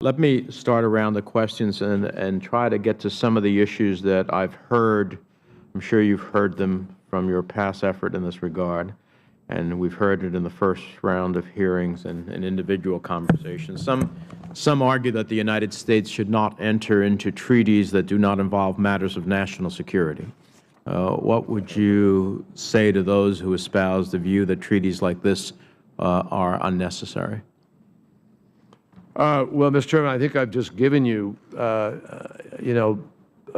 Let me start around the questions and try to get to some of the issues that I've heard. I'm sure you've heard them from your past effort in this regard, and we've heard it in the first round of hearings and individual conversations. Some argue that the United States should not enter into treaties that do not involve matters of national security. What would you say to those who espouse the view that treaties like this are unnecessary? Well, Mr. Chairman, I think I've just given you, a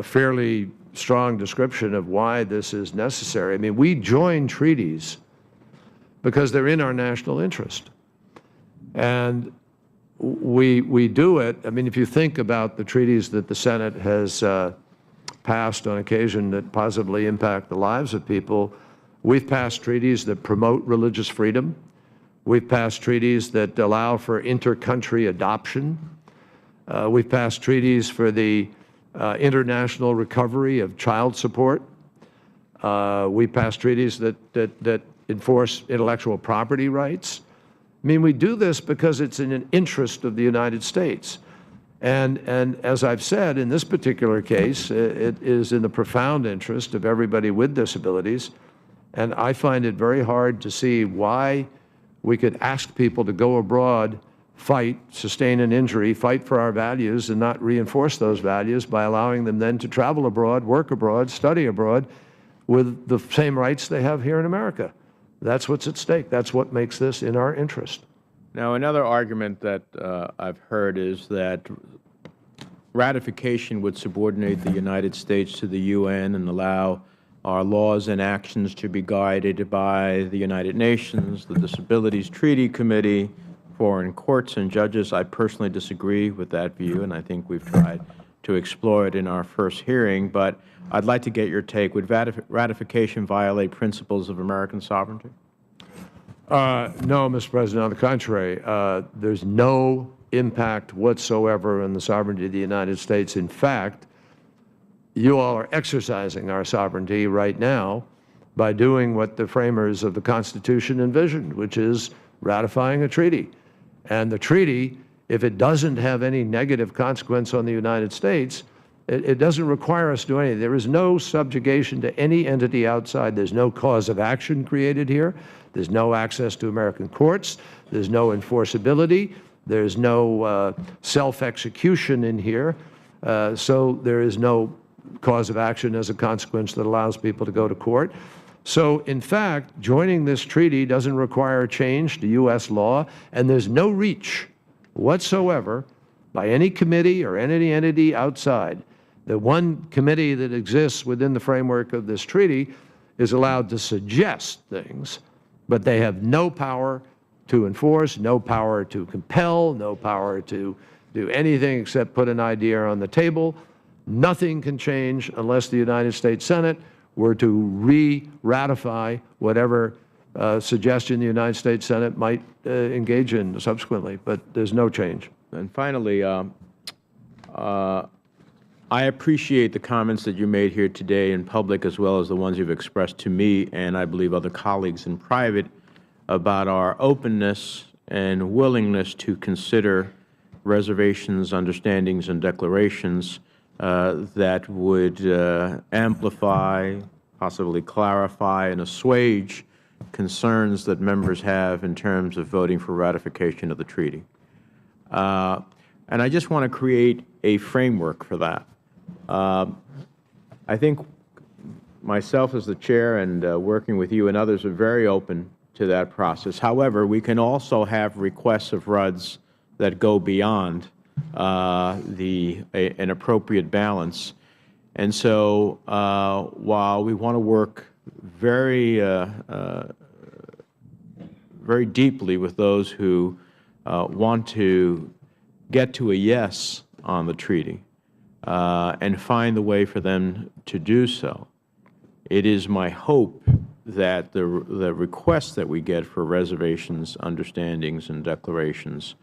fairly strong description of why this is necessary. I mean, we join treaties because they're in our national interest, and we do it. I mean, if you think about the treaties that the Senate has passed on occasion that positively impact the lives of people, we've passed treaties that promote religious freedom. We've passed treaties that allow for inter-country adoption. We've passed treaties for the international recovery of child support. We've passed treaties that enforce intellectual property rights. I mean, we do this because it's in an interest of the United States. And as I've said, in this particular case, it is in the profound interest of everybody with disabilities. And I find it very hard to see why we could ask people to go abroad, fight, sustain an injury, fight for our values, and not reinforce those values by allowing them then to travel abroad, work abroad, study abroad with the same rights they have here in America. That's what's at stake. That's what makes this in our interest. Now, another argument that I've heard is that ratification would subordinate the United States to the UN and allow our laws and actions to be guided by the United Nations, the Disabilities Treaty Committee, foreign courts and judges. I personally disagree with that view, and I think we've tried to explore it in our first hearing. But I'd like to get your take. Would ratification violate principles of American sovereignty? No, Mr. President. On the contrary, there's no impact whatsoever on the sovereignty of the United States. In fact, you all are exercising our sovereignty right now by doing what the framers of the Constitution envisioned, which is ratifying a treaty. And the treaty, if it doesn't have any negative consequence on the United States, it doesn't require us to do anything. There is no subjugation to any entity outside. There's no cause of action created here. There's no access to American courts. There's no enforceability. There's no self-execution in here. So there is no cause of action as a consequence that allows people to go to court. So, in fact, joining this treaty doesn't require a change to U.S. law, and there's no reach whatsoever by any committee or any entity outside. The one committee that exists within the framework of this treaty is allowed to suggest things, but they have no power to enforce, no power to compel, no power to do anything except put an idea on the table. Nothing can change unless the United States Senate were to re-ratify whatever suggestion the United States Senate might engage in subsequently, but there's no change. And finally, I appreciate the comments that you made here today in public as well as the ones you've expressed to me and I believe other colleagues in private about our openness and willingness to consider reservations, understandings, and declarations that would amplify, possibly clarify, and assuage concerns that members have in terms of voting for ratification of the treaty. And I just want to create a framework for that. I think myself as the Chair and working with you and others are very open to that process. However, we can also have requests of RUDs that go beyond an appropriate balance. And so while we want to work very deeply with those who want to get to a yes on the treaty and find the way for them to do so, it is my hope that the requests that we get for reservations, understandings, and declarations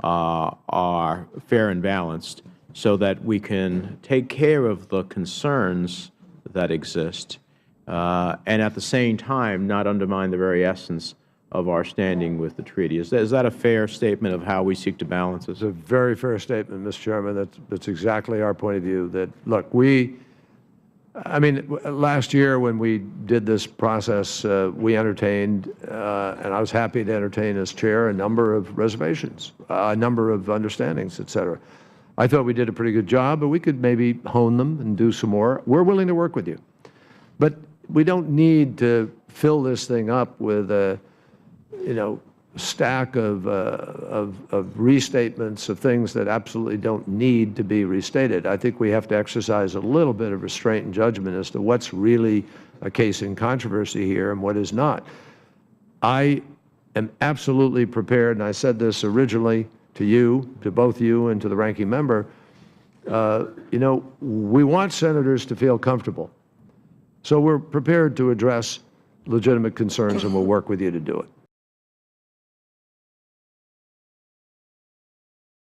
are fair and balanced so that we can take care of the concerns that exist and at the same time not undermine the very essence of our standing with the treaty. Is that a fair statement of how we seek to balance this? It's a very fair statement, Mr. Chairman. That's exactly our point of view. That, look, I mean, last year when we did this process, we entertained, and I was happy to entertain as chair, a number of reservations, a number of understandings, et cetera. I thought we did a pretty good job, but we could maybe hone them and do some more. We're willing to work with you. But we don't need to fill this thing up with a, stack of restatements of things that absolutely don't need to be restated. I think we have to exercise a little bit of restraint and judgment as to what's really a case in controversy here and what is not. I am absolutely prepared, and I said this originally to you, to both you and to the ranking member, we want senators to feel comfortable. So we're prepared to address legitimate concerns, and we'll work with you to do it.